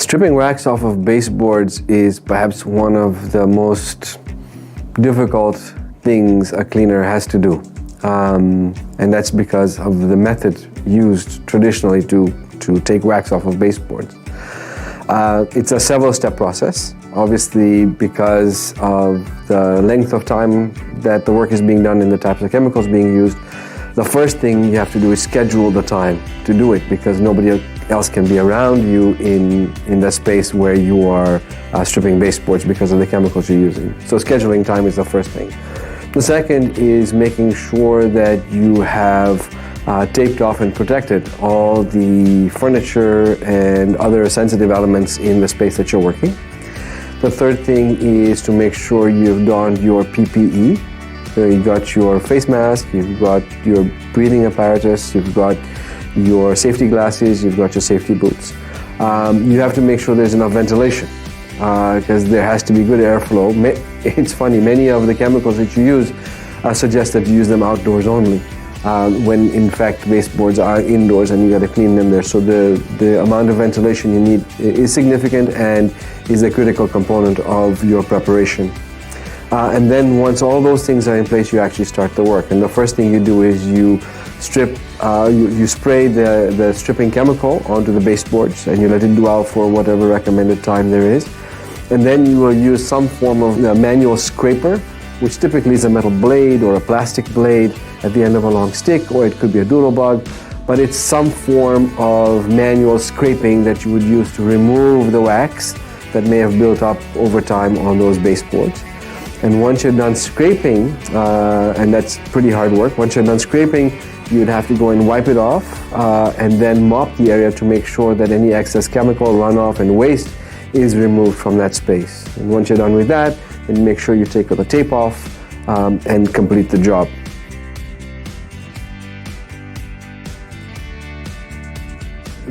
Stripping wax off of baseboards is perhaps one of the most difficult things a cleaner has to do. And that's because of the method used traditionally to take wax off of baseboards. It's a several-step process, obviously because of the length of time that the work is being done and the types of chemicals being used. The first thing you have to do is schedule the time to do it, because nobody else can be around you in the space where you are stripping baseboards because of the chemicals you're using. So scheduling time is the first thing. The second is making sure that you have taped off and protected all the furniture and other sensitive elements in the space that you're working. The third thing is to make sure you've donned your PPE. So you've got your face mask, you've got your breathing apparatus, you've got your safety glasses, you've got your safety boots. You have to make sure there's enough ventilation because there has to be good airflow. It's funny, many of the chemicals that you use suggest that you use them outdoors only, when in fact baseboards are indoors and you got to clean them there. So the amount of ventilation you need is significant and is a critical component of your preparation. And then once all those things are in place, you actually start the work. And the first thing you do is you strip, you spray the stripping chemical onto the baseboards and you let it dwell for whatever recommended time there is. And then you will use some form of manual scraper, which typically is a metal blade or a plastic blade at the end of a long stick, or it could be a doodle bug. But it's some form of manual scraping that you would use to remove the wax that may have built up over time on those baseboards. And once you're done scraping, and that's pretty hard work, once you're done scraping, you'd have to go and wipe it off and then mop the area to make sure that any excess chemical runoff and waste is removed from that space. And once you're done with that, then make sure you take the tape off and complete the job.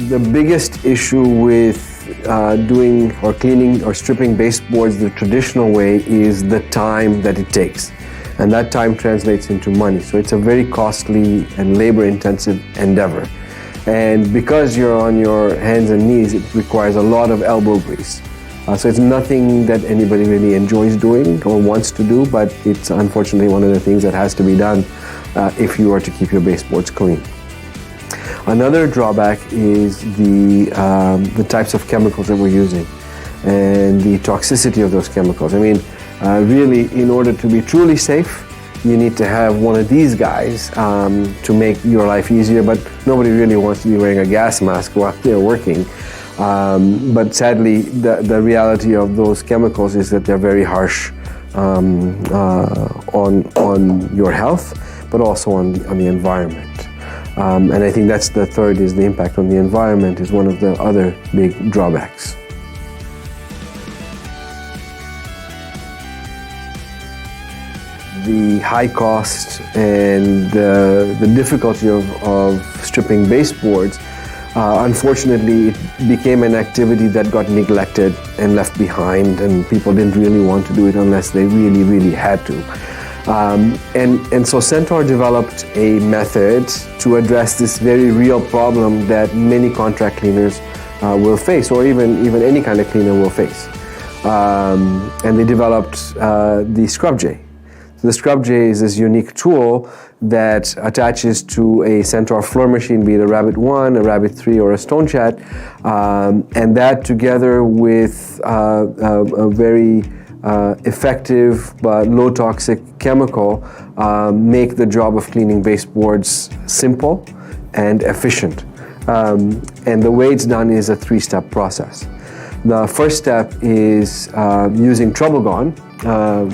The biggest issue with doing or cleaning or stripping baseboards the traditional way is the time that it takes, and that time translates into money. So it's a very costly and labor-intensive endeavor, and because you're on your hands and knees, it requires a lot of elbow grease. So it's nothing that anybody really enjoys doing or wants to do, but it's unfortunately one of the things that has to be done if you are to keep your baseboards clean. Another drawback is the types of chemicals that we're using and the toxicity of those chemicals. I mean, really, in order to be truly safe, you need to have one of these guys to make your life easier, but nobody really wants to be wearing a gas mask while they're working. But sadly, the reality of those chemicals is that they're very harsh on your health, but also on the environment. And I think that's the third, is the impact on the environment is one of the other big drawbacks. The high cost and the difficulty of stripping baseboards, unfortunately, it became an activity that got neglected and left behind, and people didn't really want to do it unless they really, really had to. And so Centaur developed a method to address this very real problem that many contract cleaners will face, or even any kind of cleaner will face. And they developed the Scrub J. So the Scrub J is this unique tool that attaches to a Centaur floor machine, be it a Rabbit 1, a Rabbit 3, or a Stone Chat, and that together with a very effective but low toxic chemical make the job of cleaning baseboards simple and efficient. And the way it's done is a three-step process. The first step is using Trouble Gone,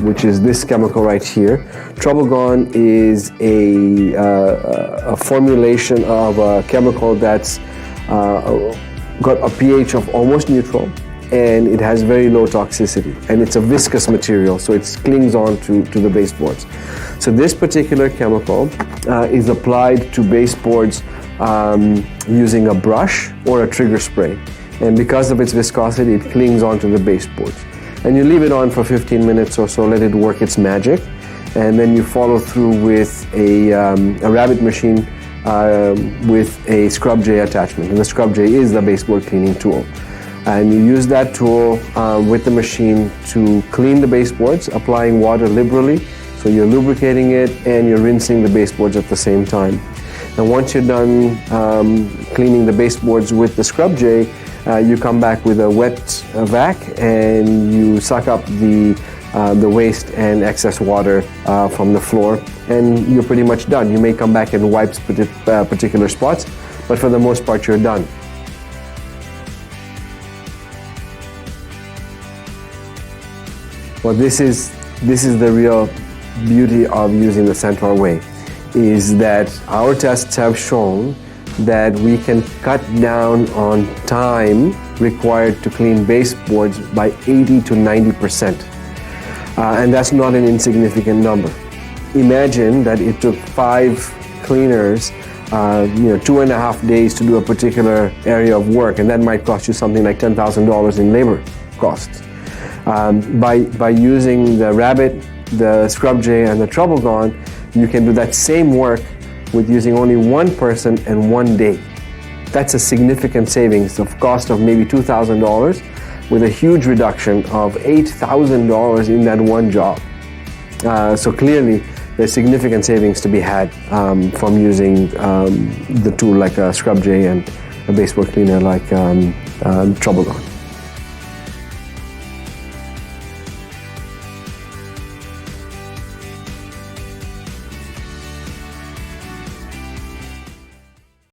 which is this chemical right here. Trouble Gone is a formulation of a chemical that's got a pH of almost neutral, and it has very low toxicity, and it's a viscous material, so it clings on to the baseboards. So this particular chemical is applied to baseboards using a brush or a trigger spray, and because of its viscosity, it clings onto the baseboards. And you leave it on for 15 minutes or so, let it work its magic, and then you follow through with a Rabbit machine with a Scrub J attachment, and the Scrub J is the baseboard cleaning tool. And you use that tool with the machine to clean the baseboards, applying water liberally. So you're lubricating it and you're rinsing the baseboards at the same time. And once you're done cleaning the baseboards with the scrub J, you come back with a wet vac and you suck up the waste and excess water from the floor, and you're pretty much done. You may come back and wipe particular spots, but for the most part you're done. Well, this is the real beauty of using the Centaur way, is that our tests have shown that we can cut down on time required to clean baseboards by 80 to 90%. And that's not an insignificant number. Imagine that it took 5 cleaners 2.5 days to do a particular area of work, and that might cost you something like $10,000 in labor costs. By using the Rabbit, the Scrub J, and the Trouble Gone, you can do that same work with using only one person and 1 day. That's a significant savings of cost of maybe $2,000 with a huge reduction of $8,000 in that one job. So clearly, there's significant savings to be had from using the tool like a Scrub J and a baseboard cleaner like Trouble Gone.